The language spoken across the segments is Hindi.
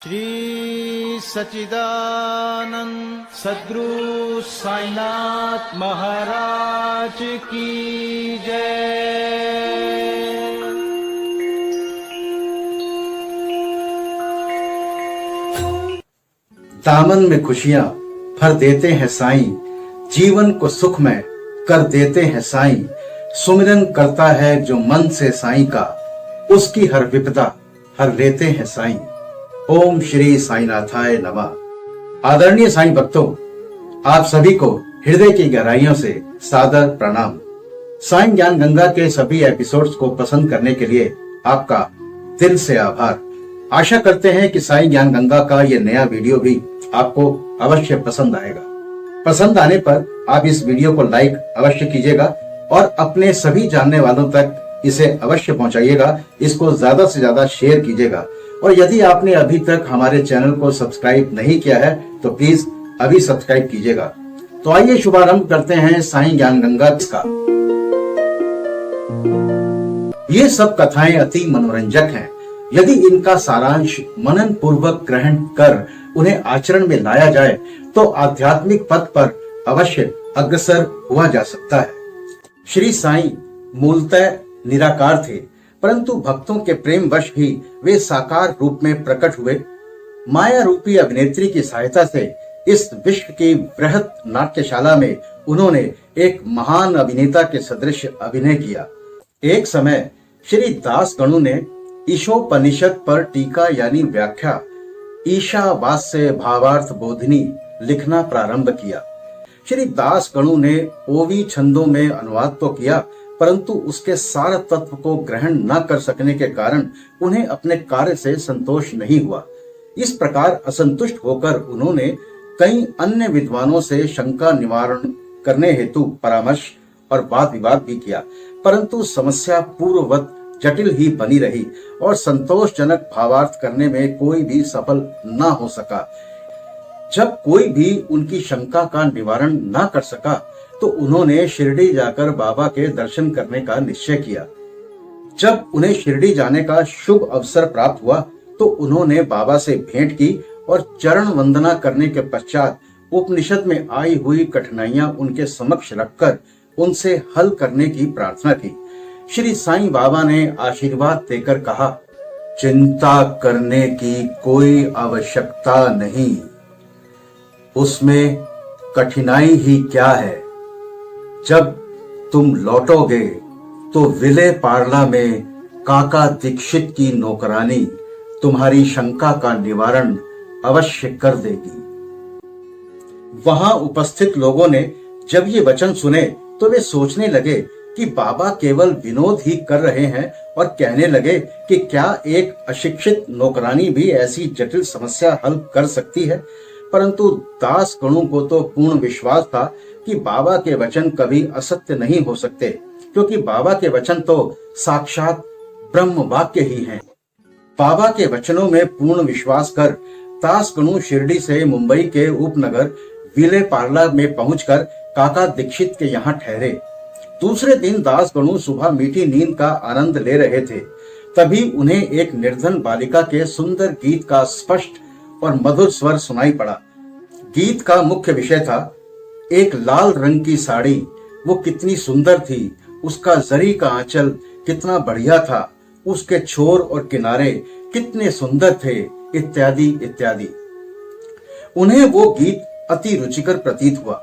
श्री सच्चिदानंद सद्गुरु साईनाथ महाराज की जय। दामन में खुशियां भर देते हैं साईं, जीवन को सुखमय कर देते हैं साईं। सुमिरन करता है जो मन से साईं का, उसकी हर विपदा हर लेते हैं साईं। ओम श्री साईनाथाय नमः। आदरणीय साईं भक्तों, आप सभी को हृदय की गहराइयों से सादर प्रणाम। साईं ज्ञान गंगा के सभी एपिसोड्स को पसंद करने के लिए आपका दिल से आभार। आशा करते हैं कि साईं ज्ञान गंगा का ये नया वीडियो भी आपको अवश्य पसंद आएगा। पसंद आने पर आप इस वीडियो को लाइक अवश्य कीजिएगा और अपने सभी जानने वालों तक इसे अवश्य पहुंचाइएगा। इसको ज्यादा से ज्यादा शेयर कीजिएगा और यदि आपने अभी तक हमारे चैनल को सब्सक्राइब नहीं किया है तो प्लीज अभी सब्सक्राइब कीजिएगा। तो आइए शुभारंभ करते हैं साईं ज्ञान गंगा का। ये सब कथाएं अति मनोरंजक हैं। यदि इनका सारांश मनन पूर्वक ग्रहण कर उन्हें आचरण में लाया जाए तो आध्यात्मिक पथ पर अवश्य अग्रसर हुआ जा सकता है। श्री साईं मूलतः निराकार थे, परंतु भक्तों के प्रेम वश ही वे साकार रूप में प्रकट हुए। माया रूपी अभिनेत्री की सहायता से इस विश्व की बृहत नाट्यशाला में उन्होंने एक महान अभिनेता के सदृश अभिनय किया। एक समय श्री दास गणु ने ईशोपनिषद पर टीका यानी व्याख्या ईशावास्य भावार्थ बोधिनी लिखना प्रारंभ किया। श्री दास गणु ने ओवी छंदों में अनुवाद तो किया, परंतु उसके सार तत्व को ग्रहण न कर सकने के कारण उन्हें अपने कार्य से संतोष नहीं हुआ। इस प्रकार असंतुष्ट होकर उन्होंने कई अन्य विद्वानों से शंका निवारण करने हेतु परामर्श और वाद विवाद भी किया, परंतु समस्या पूर्ववत जटिल ही बनी रही और संतोषजनक भावार्थ करने में कोई भी सफल न हो सका। जब कोई भी उनकी शंका का निवारण न कर सका तो उन्होंने शिरडी जाकर बाबा के दर्शन करने का निश्चय किया। जब उन्हें शिरडी जाने का शुभ अवसर प्राप्त हुआ तो उन्होंने बाबा से भेंट की और चरण वंदना करने के पश्चात उपनिषद में आई हुई कठिनाइयां उनके समक्ष रखकर उनसे हल करने की प्रार्थना की। श्री साईं बाबा ने आशीर्वाद देकर कहा, चिंता करने की कोई आवश्यकता नहीं, उसमें कठिनाई ही क्या है। जब तुम लौटोगे तो विले पार्ला में काका दीक्षित की नौकरानी तुम्हारी शंका का निवारण अवश्य कर देगी। वहां उपस्थित लोगों ने जब ये वचन सुने तो वे सोचने लगे कि बाबा केवल विनोद ही कर रहे हैं और कहने लगे कि क्या एक अशिक्षित नौकरानी भी ऐसी जटिल समस्या हल कर सकती है। परंतु दास गणु को तो पूर्ण विश्वास था कि बाबा के वचन कभी असत्य नहीं हो सकते, क्योंकि बाबा के वचन तो साक्षात ब्रह्म वाक्य ही हैं। बाबा के वचनों में पूर्ण विश्वास कर दास गणु शिरडी से मुंबई के उपनगर विले पार्ला में पहुंचकर काका दीक्षित के यहाँ ठहरे। दूसरे दिन दास गणु सुबह मीठी नींद का आनंद ले रहे थे, तभी उन्हें एक निर्धन बालिका के सुंदर गीत का स्पष्ट और मधुर स्वर सुनाई पड़ा। गीत का मुख्य विषय था एक लाल रंग की साड़ी, वो कितनी सुंदर थी, उसका जरी का आंचल कितना बढ़िया था, उसके छोर और किनारे कितने सुंदर थे, इत्यादि इत्यादि। उन्हें वो गीत अति रुचिकर प्रतीत हुआ।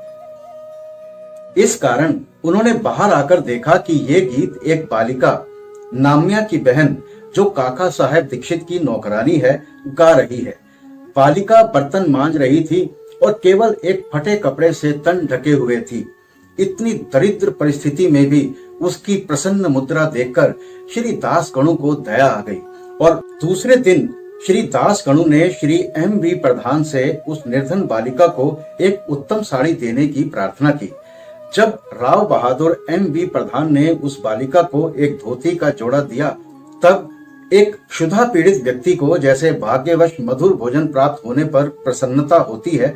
इस कारण उन्होंने बाहर आकर देखा कि ये गीत एक बालिका नाम्या की बहन, जो काका साहेब दीक्षित की नौकरानी है, गा रही है। बालिका बर्तन मांज रही थी और केवल एक फटे कपड़े से तन ढके हुए थी। इतनी दरिद्र परिस्थिति में भी उसकी प्रसन्न मुद्रा देखकर श्री दास गणु को दया आ गई और दूसरे दिन श्री दास गणु ने श्री M.V. प्रधान से उस निर्धन बालिका को एक उत्तम साड़ी देने की प्रार्थना की। जब राव बहादुर M.V. प्रधान ने उस बालिका को एक धोती का जोड़ा दिया, तब एक क्षुधा पीड़ित व्यक्ति को जैसे भाग्यवश मधुर भोजन प्राप्त होने पर प्रसन्नता होती है,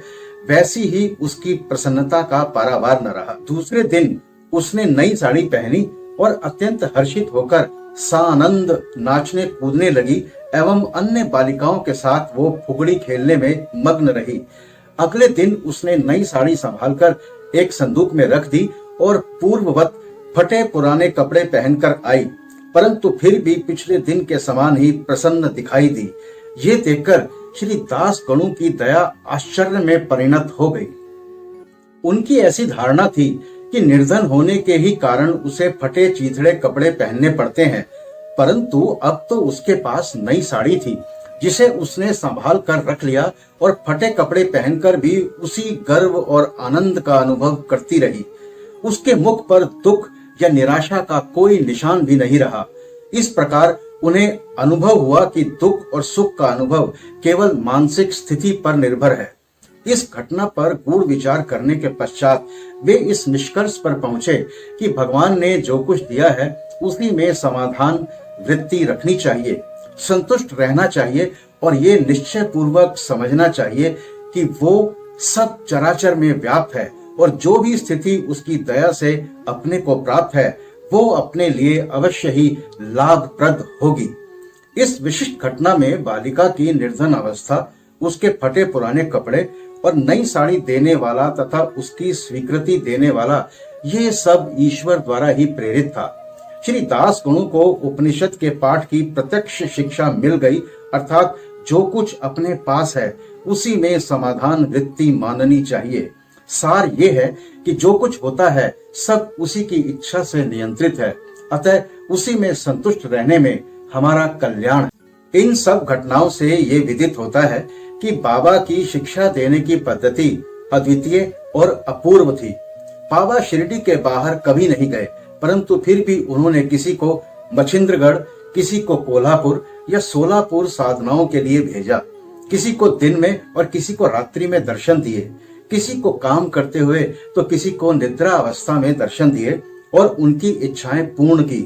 वैसी ही उसकी प्रसन्नता का पारावार न रहा। दूसरे दिन उसने नई साड़ी पहनी और अत्यंत हर्षित होकर सानंद नाचने कूदने लगी एवं अन्य बालिकाओं के साथ वो फुगड़ी खेलने में मग्न रही। अगले दिन उसने नई साड़ी संभालकर एक संदूक में रख दी और पूर्ववत फटे पुराने कपड़े पहनकर आई, परंतु फिर भी पिछले दिन के समान ही प्रसन्न दिखाई दी। ये देखकर श्री दास गणु की दया आश्चर्य में परिणत हो गई। उनकी ऐसी धारणा थी कि निर्धन होने के ही कारण उसे फटे चीथड़े कपड़े पहनने पड़ते हैं, परंतु अब तो उसके पास नई साड़ी थी जिसे उसने संभाल कर रख लिया और फटे कपड़े पहनकर भी उसी गर्व और आनंद का अनुभव करती रही। उसके मुख पर दुख या निराशा का कोई निशान भी नहीं रहा। इस प्रकार उन्हें अनुभव हुआ कि दुख और सुख का अनुभव केवल मानसिक स्थिति पर निर्भर है। इस घटना पर गूढ़ विचार करने के पश्चात वे इस निष्कर्ष पर पहुंचे कि भगवान ने जो कुछ दिया है उसी में समाधान वृत्ति रखनी चाहिए, संतुष्ट रहना चाहिए और ये निश्चय पूर्वक समझना चाहिए कि वो सब चराचर में व्याप्त है और जो भी स्थिति उसकी दया से अपने को प्राप्त है वो अपने लिए अवश्य ही लाभप्रद होगी। इस विशिष्ट घटना में बालिका की निर्धन अवस्था, उसके फटे पुराने कपड़े और नई साड़ी देने वाला तथा उसकी स्वीकृति देने वाला, ये सब ईश्वर द्वारा ही प्रेरित था। श्री दास गणु को उपनिषद के पाठ की प्रत्यक्ष शिक्षा मिल गई, अर्थात जो कुछ अपने पास है उसी में समाधान वृत्ति माननी चाहिए। सार ये है कि जो कुछ होता है सब उसी की इच्छा से नियंत्रित है, अतः उसी में संतुष्ट रहने में हमारा कल्याण है। इन सब घटनाओं से ये विदित होता है कि बाबा की शिक्षा देने की पद्धति अद्वितीय और अपूर्व थी। बाबा शिरडी के बाहर कभी नहीं गए, परंतु फिर भी उन्होंने किसी को मछिंद्रगढ़, किसी को कोल्हापुर या सोलापुर साधनाओं के लिए भेजा। किसी को दिन में और किसी को रात्रि में दर्शन दिए, किसी को काम करते हुए तो किसी को निद्रा अवस्था में दर्शन दिए और उनकी इच्छाएं पूर्ण की।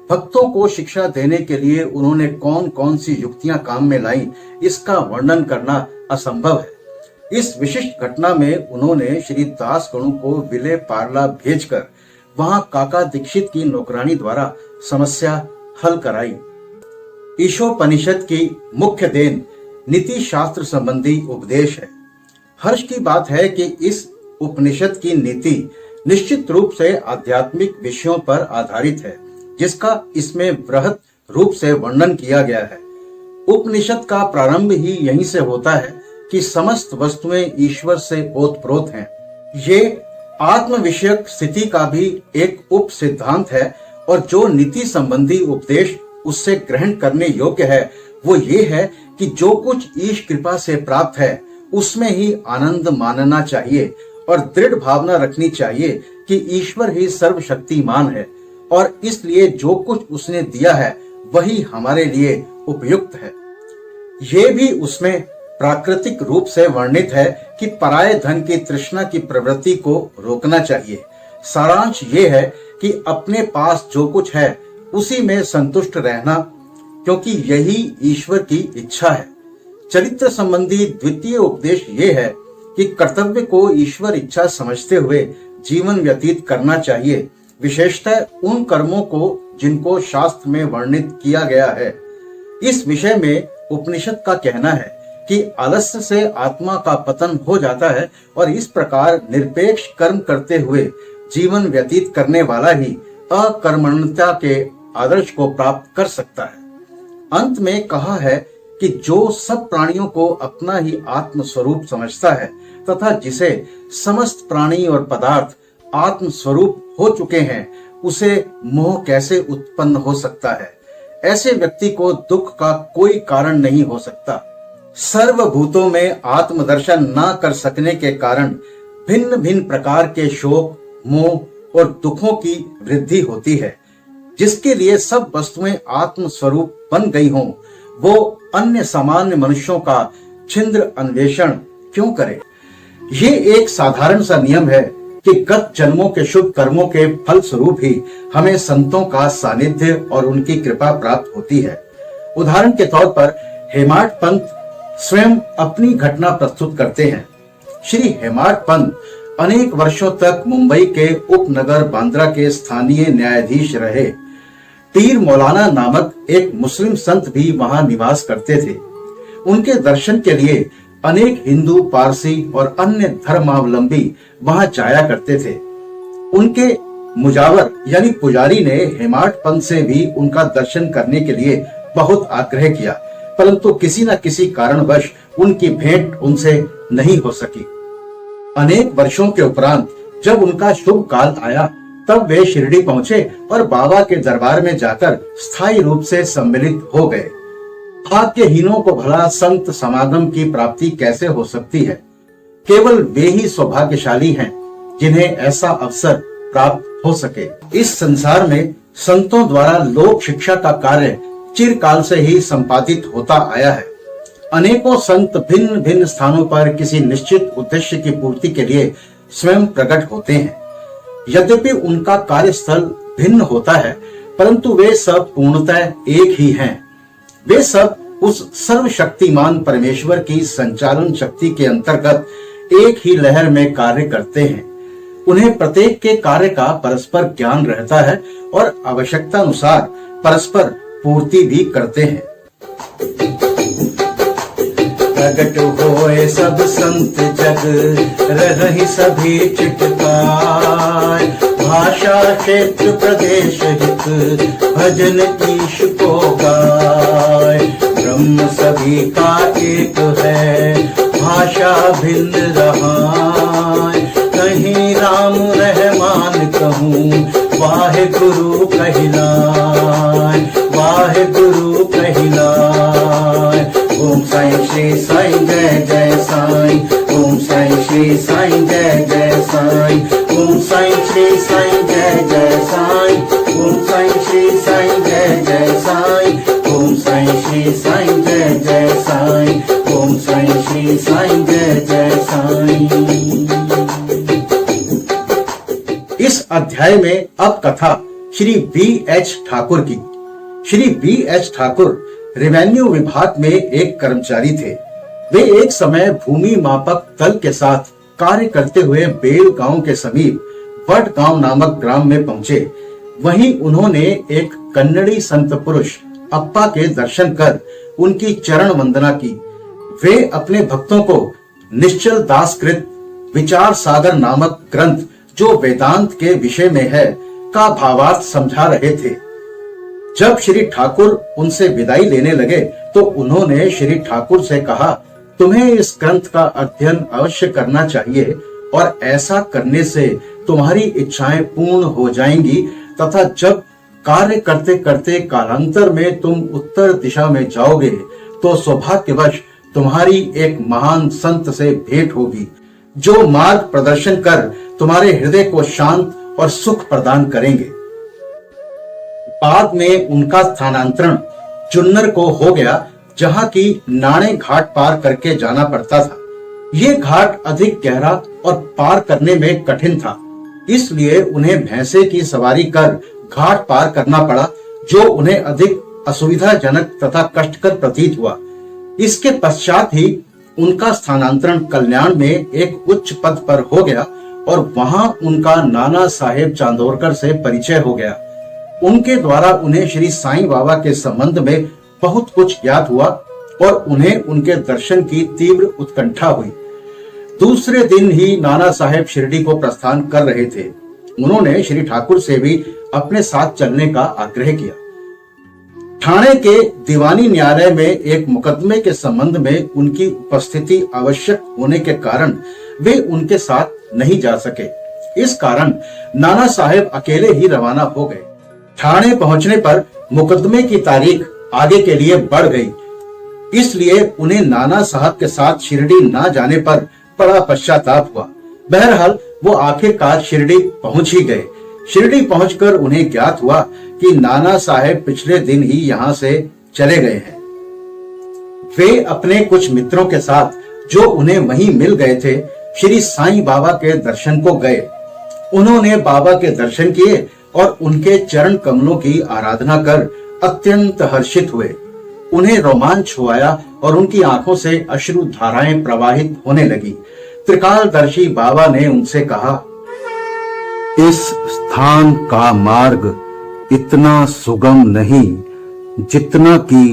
भक्तों को शिक्षा देने के लिए उन्होंने कौन कौन सी युक्तियां काम में लाई, इसका वर्णन करना असंभव है। इस विशिष्ट घटना में उन्होंने श्री दास गणु को विले पार्ला भेजकर वहां काका दीक्षित की नौकरानी द्वारा समस्या हल कराई। ईशोपनिषद की मुख्य देन नीति शास्त्र संबंधी उपदेश है। हर्ष की बात है कि इस उपनिषद की नीति निश्चित रूप से आध्यात्मिक विषयों पर आधारित है, जिसका इसमें वृहत रूप से वर्णन किया गया है। उपनिषद का प्रारंभ ही यहीं से होता है कि समस्त वस्तुएं ईश्वर से ओतप्रोत हैं। ये आत्म विषयक स्थिति का भी एक उप सिद्धांत है और जो नीति संबंधी उपदेश उससे ग्रहण करने योग्य है वो ये है कि जो कुछ ईश कृपा से प्राप्त है उसमें ही आनंद मानना चाहिए और दृढ़ भावना रखनी चाहिए कि ईश्वर ही सर्वशक्तिमान है और इसलिए जो कुछ उसने दिया है वही हमारे लिए उपयुक्त है। ये भी उसमें प्राकृतिक रूप से वर्णित है कि पराये धन की तृष्णा की प्रवृत्ति को रोकना चाहिए। सारांश ये है कि अपने पास जो कुछ है उसी में संतुष्ट रहना, क्योंकि यही ईश्वर की इच्छा है। चरित्र संबंधी द्वितीय उपदेश ये है कि कर्तव्य को ईश्वर इच्छा समझते हुए जीवन व्यतीत करना चाहिए, विशेषतः उन कर्मों को जिनको शास्त्र में वर्णित किया गया है। इस विषय में उपनिषद का कहना है कि आलस्य से आत्मा का पतन हो जाता है और इस प्रकार निरपेक्ष कर्म करते हुए जीवन व्यतीत करने वाला ही अकर्मण्यता के आदर्श को प्राप्त कर सकता है। अंत में कहा है कि जो सब प्राणियों को अपना ही आत्म स्वरूप समझता है तथा जिसे समस्त प्राणी और पदार्थ आत्म स्वरूप हो चुके हैं, उसे मोह कैसे उत्पन्न हो सकता है। ऐसे व्यक्ति को दुख का कोई कारण नहीं हो सकता। सर्वभूतों में आत्मदर्शन न कर सकने के कारण भिन्न भिन्न प्रकार के शोक, मोह और दुखों की वृद्धि होती है। जिसके लिए सब वस्तुएं आत्म स्वरूप बन गई हों, वो अन्य सामान्य मनुष्यों का छिंद्र अन्वेषण क्यों करे। ये एक साधारण सा नियम है कि गत जन्मों के शुभ कर्मों के फल स्वरूप ही हमें संतों का सानिध्य और उनकी कृपा प्राप्त होती है। उदाहरण के तौर पर हेमाड पंत स्वयं अपनी घटना प्रस्तुत करते हैं। श्री हेमाड पंत अनेक वर्षों तक मुंबई के उपनगर बांद्रा के स्थानीय न्यायाधीश रहे। पीर मौलाना नामक एक मुस्लिम संत भी वहां निवास करते थे। उनके दर्शन के लिए अनेक हिंदू, पारसी और अन्य धर्मावलंबी वहां जाया करते थे। उनके मुजावर यानी पुजारी ने हेमाड पंथ से भी उनका दर्शन करने के लिए बहुत आग्रह किया, परंतु किसी न किसी कारणवश उनकी भेंट उनसे नहीं हो सकी। अनेक वर्षों के उपरांत जब उनका शुभ काल आया, तब वे शिरडी पहुंचे और बाबा के दरबार में जाकर स्थायी रूप से सम्मिलित हो गए। भाग्यहीनों को भला संत समागम की प्राप्ति कैसे हो सकती है? केवल वे ही सौभाग्यशाली हैं जिन्हें ऐसा अवसर प्राप्त हो सके। इस संसार में संतों द्वारा लोक शिक्षा का कार्य चिरकाल से ही संपादित होता आया है। अनेकों संत भिन्न भिन्न स्थानों पर किसी निश्चित उद्देश्य की पूर्ति के लिए स्वयं प्रकट होते हैं। यद्यपि उनका कार्यस्थल भिन्न होता है, परंतु वे सब पूर्णतः एक ही हैं। वे सब उस सर्वशक्तिमान परमेश्वर की संचालन शक्ति के अंतर्गत एक ही लहर में कार्य करते हैं। उन्हें प्रत्येक के कार्य का परस्पर ज्ञान रहता है और आवश्यकता अनुसार परस्पर पूर्ति भी करते हैं। प्रगट होए सब संत जग, रहि सभी चिटकाय, भाषा क्षेत्र प्रदेश हित, भजन ईश को गाय। ब्रह्म सभी का एक है, भाषा भिन्न रहाय, कहीं राम रहमान कहूँ, वाहे गुरु कहलाय, वाहे गुरु कहलाय। ओम साईं श्री साईं जय जय साईं, ओम साईं श्री साईं जय जय साईं, ओम साईं श्री साईं जय जय साईं, ओम साईं श्री साईं जय जय साईं, ओम साईं श्री साईं जय जय साईं, ओम साईं श्री साईं जय जय साईं। इस अध्याय में अब कथा श्री B.H. ठाकुर की। श्री B.H. ठाकुर रेवेन्यू विभाग में एक कर्मचारी थे। वे एक समय भूमि मापक दल के साथ कार्य करते हुए बेल गांव के समीप वट गांव नामक ग्राम में पहुंचे। वहीं उन्होंने एक कन्नड़ी संत पुरुष अप्पा के दर्शन कर उनकी चरण वंदना की। वे अपने भक्तों को निश्चल दास कृत विचार सागर नामक ग्रंथ, जो वेदांत के विषय में है, का भावार्थ समझा रहे थे। जब श्री ठाकुर उनसे विदाई लेने लगे तो उन्होंने श्री ठाकुर से कहा, तुम्हें इस ग्रंथ का अध्ययन अवश्य करना चाहिए और ऐसा करने से तुम्हारी इच्छाएं पूर्ण हो जाएंगी तथा जब कार्य करते करते कालांतर में तुम उत्तर दिशा में जाओगे तो सौभाग्यवश तुम्हारी एक महान संत से भेंट होगी, जो मार्ग प्रदर्शन कर तुम्हारे हृदय को शांत और सुख प्रदान करेंगे। बाद में उनका स्थानांतरण जुन्नर को हो गया, जहां की नाणे घाट पार करके जाना पड़ता था। ये घाट अधिक गहरा और पार करने में कठिन था, इसलिए उन्हें भैंसे की सवारी कर घाट पार करना पड़ा, जो उन्हें अधिक असुविधाजनक तथा कष्टकर प्रतीत हुआ। इसके पश्चात ही उनका स्थानांतरण कल्याण में एक उच्च पद पर हो गया और वहां उनका नाना साहेब चांदोरकर से परिचय हो गया। उनके द्वारा उन्हें श्री साईं बाबा के संबंध में बहुत कुछ ज्ञात हुआ और उन्हें उनके दर्शन की तीव्र उत्कंठा हुई। दूसरे दिन ही नाना साहेब शिरडी को प्रस्थान कर रहे थे। उन्होंने श्री ठाकुर से भी अपने साथ चलने का आग्रह किया। ठाणे के दीवानी न्यायालय में एक मुकदमे के संबंध में उनकी उपस्थिति आवश्यक होने के कारण वे उनके साथ नहीं जा सके। इस कारण नाना साहेब अकेले ही रवाना हो गए। ठाणे पहुंचने पर मुकदमे की तारीख आगे के लिए बढ़ गई, इसलिए उन्हें नाना साहब के साथ शिरडी ना जाने पर बड़ा पश्चाताप हुआ। बहरहाल वो आखिरकार शिरडी पहुंच ही गए। शिरडी पहुंचकर उन्हें ज्ञात हुआ कि नाना साहेब पिछले दिन ही यहाँ से चले गए हैं। वे अपने कुछ मित्रों के साथ, जो उन्हें वहीं मिल गए थे, श्री साईं बाबा के दर्शन को गए। उन्होंने बाबा के दर्शन किए और उनके चरण कमलों की आराधना कर अत्यंत हर्षित हुए। उन्हें रोमांच हो आया और उनकी आंखों से अश्रु धाराएं प्रवाहित होने लगी। त्रिकालदर्शी बाबा ने उनसे कहा, इस स्थान का मार्ग इतना सुगम नहीं जितना कि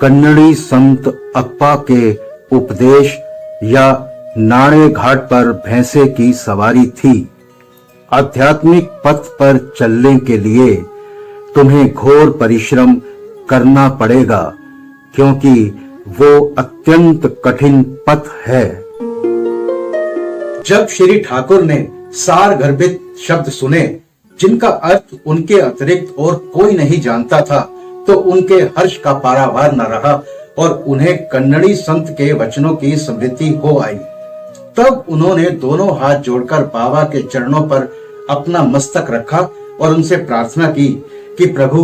कन्नड़ी संत अप्पा के उपदेश या नाणे घाट पर भैंसे की सवारी थी। आध्यात्मिक पथ पर चलने के लिए तुम्हें घोर परिश्रम करना पड़ेगा, क्योंकि वो अत्यंत कठिन पथ है। जब श्री ठाकुर ने सार गर्भित शब्द सुने जिनका अर्थ उनके अतिरिक्त और कोई नहीं जानता था, तो उनके हर्ष का पारावार न रहा और उन्हें कन्नड़ी संत के वचनों की स्मृति हो आई। तब उन्होंने दोनों हाथ जोड़कर बाबा के चरणों पर अपना मस्तक रखा और उनसे प्रार्थना की कि प्रभु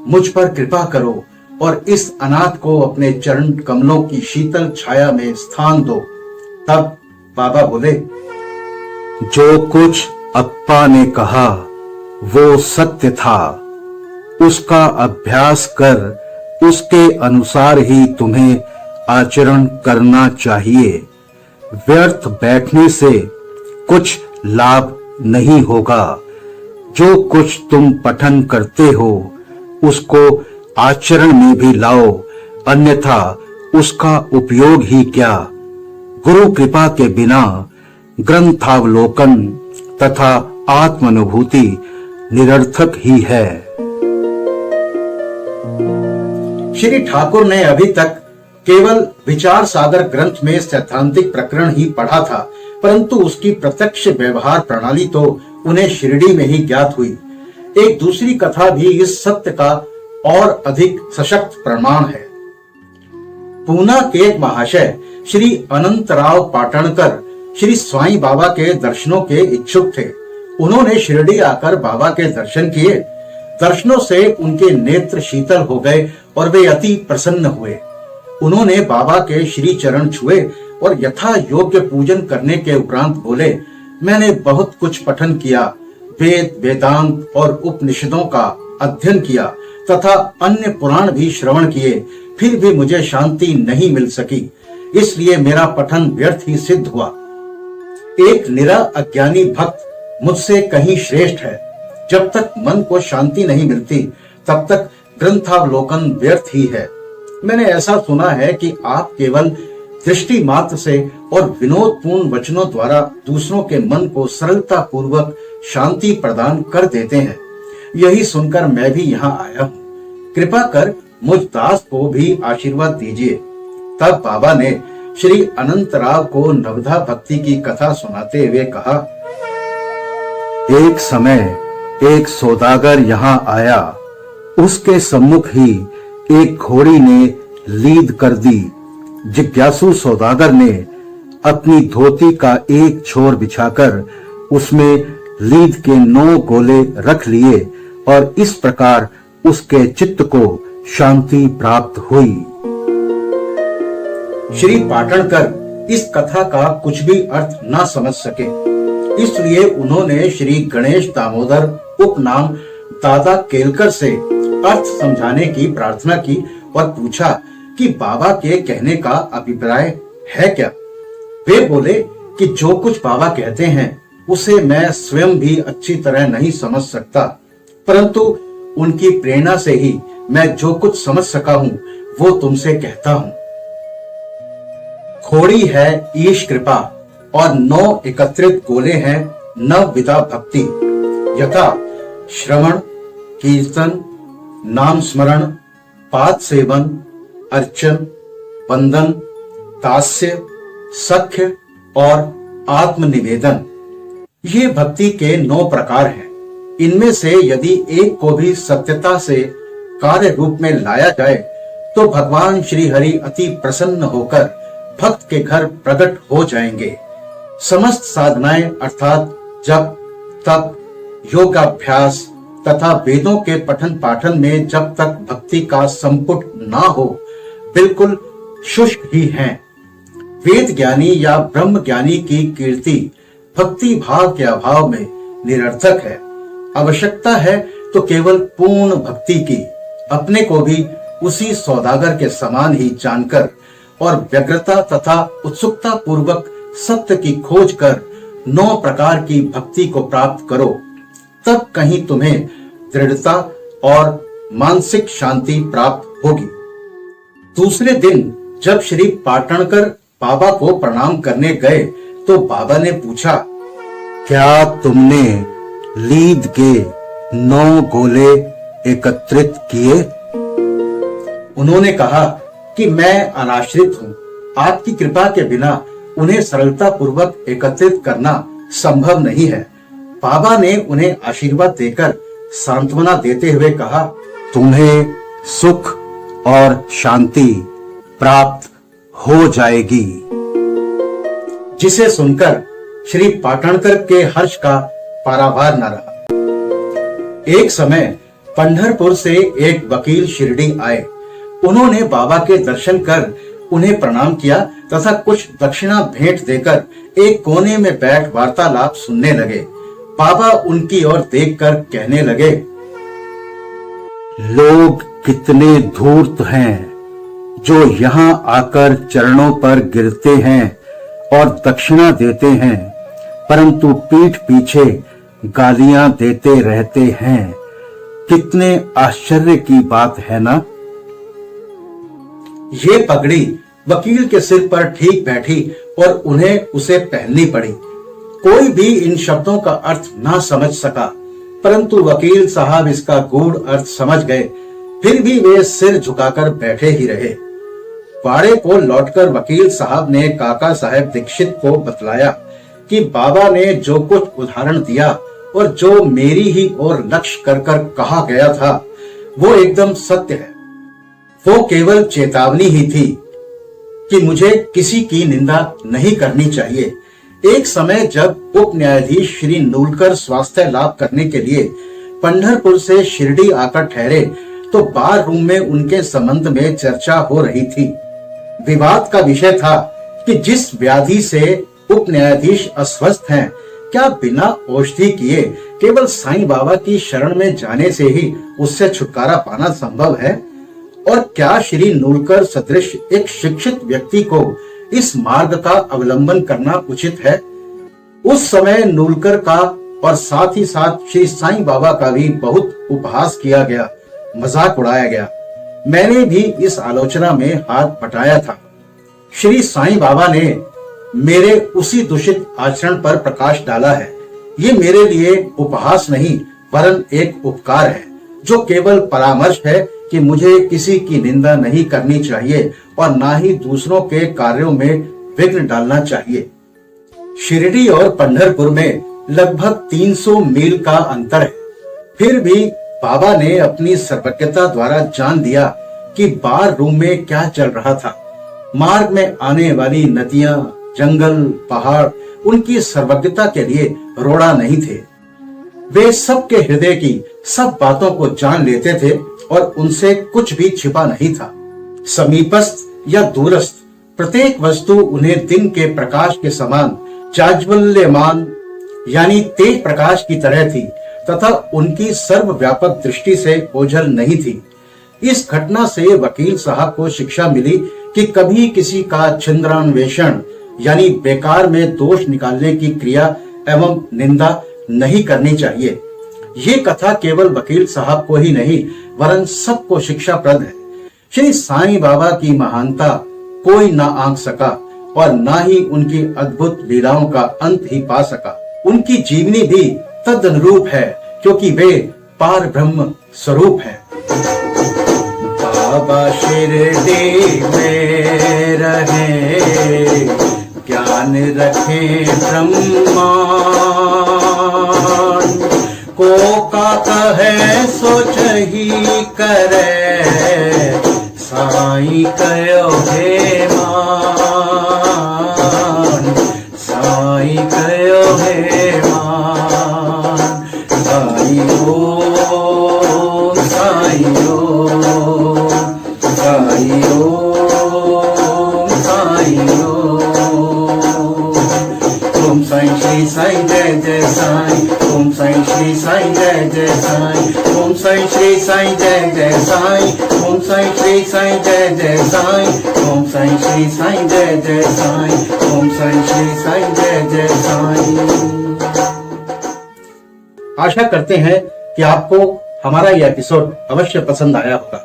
मुझ पर कृपा करो और इस अनाथ को अपने चरण कमलों की शीतल छाया में स्थान दो। तब बाबा बोले, जो कुछ अप्पा ने कहा वो सत्य था, उसका अभ्यास कर उसके अनुसार ही तुम्हें आचरण करना चाहिए। व्यर्थ बैठने से कुछ लाभ नहीं होगा। जो कुछ तुम पठन करते हो उसको आचरण में भी लाओ, अन्यथा उसका उपयोग ही क्या। गुरु कृपा के बिना ग्रंथावलोकन तथा आत्मानुभूति निरर्थक ही है। श्री ठाकुर ने अभी तक केवल विचार सागर ग्रंथ में सैद्धांतिक प्रकरण ही पढ़ा था, परंतु उसकी प्रत्यक्ष व्यवहार प्रणाली तो उन्हें शिरडी में ही ज्ञात हुई। एक दूसरी कथा भी इस सत्य का और अधिक सशक्त प्रमाण है। पूना के एक महाशय श्री अनंतराव पाटणकर श्री स्वाई बाबा के दर्शनों के इच्छुक थे। उन्होंने शिरडी आकर बाबा के दर्शन किए। दर्शनों से उनके नेत्र शीतल हो गए और वे अति प्रसन्न हुए। उन्होंने बाबा के श्री चरण छुए और यथा योग्य पूजन करने के उपरांत बोले, मैंने बहुत कुछ पठन किया, वेद वेदांत और उपनिषदों का अध्ययन किया तथा अन्य पुराण भी श्रवण किए, फिर भी मुझे शांति नहीं मिल सकी, इसलिए मेरा पठन व्यर्थ ही सिद्ध हुआ। एक निरा अज्ञानी भक्त मुझसे कहीं श्रेष्ठ है। जब तक मन को शांति नहीं मिलती तब तक ग्रंथावलोकन व्यर्थ ही है। मैंने ऐसा सुना है कि आप केवल दृष्टि मात्र से और विनोदपूर्ण वचनों द्वारा दूसरों के मन को सरलता पूर्वक शांति प्रदान कर देते हैं। यही सुनकर मैं भी यहाँ आया हूँ। कृपा कर मुझ दास को भी आशीर्वाद दीजिए। तब बाबा ने श्री अनंतराव को नवधा भक्ति की कथा सुनाते हुए कहा, एक समय एक सौदागर यहाँ आया। उसके सम्मुख ही एक घोड़ी ने लीद कर दी। जिज्ञासु सौदागर ने अपनी धोती का एक छोर बिछाकर उसमें लीद के 9 गोले रख लिए और इस प्रकार उसके चित्त को शांति प्राप्त हुई। श्री पाटणकर इस कथा का कुछ भी अर्थ न समझ सके, इसलिए उन्होंने श्री गणेश दामोदर उपनाम दादा केलकर से अर्थ समझाने की प्रार्थना की और पूछा कि बाबा के कहने का अभिप्राय है क्या। वे बोले कि जो कुछ बाबा कहते हैं उसे मैं स्वयं भी अच्छी तरह नहीं समझ सकता, परंतु उनकी प्रेरणा से ही मैं जो कुछ समझ सका हूँ वो तुमसे कहता हूँ। घोड़ी है ईश कृपा और 9 एकत्रित गोले हैं नवविधा भक्ति, यथा श्रवण, कीर्तन, नाम स्मरण, पाद सेवन, अर्चन, वंदन, दास्य, सख्य और आत्मनिवेदन। ये भक्ति के 9 प्रकार हैं। इनमें से यदि एक को भी सत्यता से कार्य रूप में लाया जाए तो भगवान श्री हरि अति प्रसन्न होकर भक्त के घर प्रकट हो जाएंगे। समस्त साधनाएं अर्थात जप, तप, योगाभ्यास तथा वेदों के पठन पाठन में जब तक भक्ति का संपुट ना हो बिल्कुल शुष्क ही हैं। वेद ज्ञानी या ब्रह्म ज्ञानी की कीर्ति भक्ति भाव के अभाव में निरर्थक है। आवश्यकता है तो केवल पूर्ण भक्ति की, अपने को भी उसी सौदागर के समान ही जानकर और व्यग्रता तथा उत्सुकता पूर्वक सत्य की खोज कर 9 प्रकार की भक्ति को प्राप्त करो। तब कहीं तुम्हें दृढ़ता और मानसिक शांति प्राप्त होगी। दूसरे दिन जब श्री पाटणकर बाबा को प्रणाम करने गए तो बाबा ने पूछा, क्या तुमने लीद के 9 गोले एकत्रित किए? उन्होंने कहा कि मैं अनाश्रित हूं, आपकी कृपा के बिना उन्हें सरलता पूर्वक एकत्रित करना संभव नहीं है। बाबा ने उन्हें आशीर्वाद देकर सांत्वना देते हुए कहा, तुम्हें सुख और शांति प्राप्त हो जाएगी। जिसे सुनकर श्री पाटणकर के हर्ष का पारावार न रहा। एक समय पंढरपुर से एक वकील शिरडी आए। उन्होंने बाबा के दर्शन कर उन्हें प्रणाम किया तथा कुछ दक्षिणा भेंट देकर एक कोने में बैठ वार्तालाप सुनने लगे। बाबा उनकी ओर देखकर कहने लगे, लोग कितने धूर्त हैं जो यहाँ आकर चरणों पर गिरते हैं और दक्षिणा देते हैं, परंतु पीठ पीछे गालियां देते रहते हैं। कितने आश्चर्य की बात है ना। ये पगड़ी वकील के सिर पर ठीक बैठी और उन्हें उसे पहननी पड़ी। कोई भी इन शब्दों का अर्थ ना समझ सका, परंतु वकील साहब इसका गूढ़ अर्थ समझ गए। फिर भी वे सिर झुकाकर बैठे ही रहे। बाड़े को लौटकर वकील साहब ने काका साहेब दीक्षित को बतलाया कि बाबा ने जो कुछ उदाहरण दिया और जो मेरी ही ओर लक्ष्य कर कर कहा गया था वो एकदम सत्य है। वो केवल चेतावनी ही थी कि मुझे किसी की निंदा नहीं करनी चाहिए। एक समय जब उप न्यायाधीश श्री नूलकर स्वास्थ्य लाभ करने के लिए पंढरपुर से शिरडी आकर ठहरे तो बार रूम में उनके संबंध में चर्चा हो रही थी। विवाद का विषय था कि जिस व्याधि से उप न्यायाधीश अस्वस्थ हैं, क्या बिना औषधि किए केवल साईं बाबा की शरण में जाने से ही उससे छुटकारा पाना संभव है? और क्या श्री नूलकर सदृश एक शिक्षित व्यक्ति को इस मार्ग का अवलंबन करना उचित है? उस समय नूलकर का और साथ ही साथ श्री साईं बाबा का भी बहुत उपहास किया गया, मजाक उड़ाया गया। मैंने भी इस आलोचना में हाथ बटाया था। श्री साईं बाबा ने मेरे उसी दूषित आचरण पर प्रकाश डाला है। ये मेरे लिए उपहास नहीं वरन एक उपकार है, जो केवल परामर्श है कि मुझे किसी की निंदा नहीं करनी चाहिए और ना ही दूसरों के कार्यों में विघ्न डालना चाहिए। शिरडी और पंढरपुर में लगभग 300 मील का अंतर है। फिर भी बाबा ने अपनी सर्वज्ञता द्वारा जान दिया कि बार रूम में क्या चल रहा था। मार्ग में आने वाली नदियां, जंगल, पहाड़ उनकी सर्वज्ञता के लिए रोड़ा नहीं थे। वे सबके हृदय की सब बातों को जान लेते थे और उनसे कुछ भी छिपा नहीं था। समीपस्थ या दूरस्थ प्रत्येक वस्तु उन्हें दिन के प्रकाश के समान जाज्वल्यमान यानी तेज प्रकाश की तरह थी तथा उनकी सर्वव्यापक दृष्टि से ओझल नहीं थी। इस घटना से वकील साहब को शिक्षा मिली कि कभी किसी का छिंद्रान्वेषण यानी बेकार में दोष निकालने की क्रिया एवं निंदा नहीं करनी चाहिए। ये कथा केवल वकील साहब को ही नहीं वरन सबको शिक्षाप्रद है। श्री साईं बाबा की महानता कोई ना आंक सका और ना ही उनकी अद्भुत लीलाओं का अंत ही पा सका। उनकी जीवनी भी तदनुरूप है क्योंकि वे पार ब्रह्म स्वरूप है। बाबा शिरडी में रहे, ज्ञान रखे ब्रह्मांड, को का कहे सोच ही करे, साईं कयो हे मान, साईं कयो हे मान, साईं ओम, साईं ओम, साईं ओम, साईं ओम। ओम साईं श्री साईं जय जय साईं, ओम साईं श्री साईं जय जय साईं, ओम साईं श्री साईं जय जय साईं, ओम साईं श्री साईं जय जय साईं, ओम साईं श्री साईं जय जय साईं, ओम साईं श्री साईं जय जय साईं। आशा करते हैं कि आपको हमारा ये एपिसोड अवश्य पसंद आया होगा।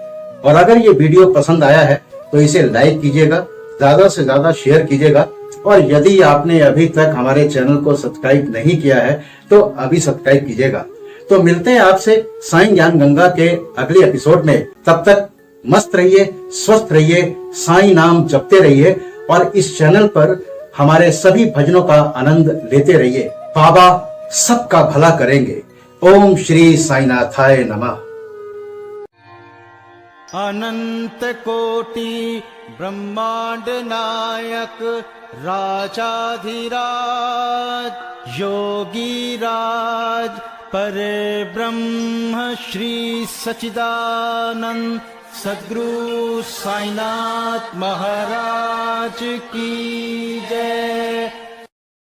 और अगर ये वीडियो पसंद आया है तो इसे लाइक कीजिएगा, ज्यादा से ज्यादा शेयर कीजिएगा। और यदि आपने अभी तक हमारे चैनल को सब्सक्राइब नहीं किया है तो अभी सब्सक्राइब कीजिएगा। तो मिलते हैं आपसे साईं ज्ञान गंगा के अगले एपिसोड में। तब तक मस्त रहिए, स्वस्थ रहिए, साईं नाम जपते रहिए और इस चैनल पर हमारे सभी भजनों का आनंद लेते रहिए। बाबा सबका भला करेंगे। ओम श्री साईनाथाय नमः। अनंत कोटि ब्रह्मांड नायक राजाधिराज योगी राज परे ब्रह्म श्री सच्चिदानंद सद्गुरु साईनाथ महाराज की जय।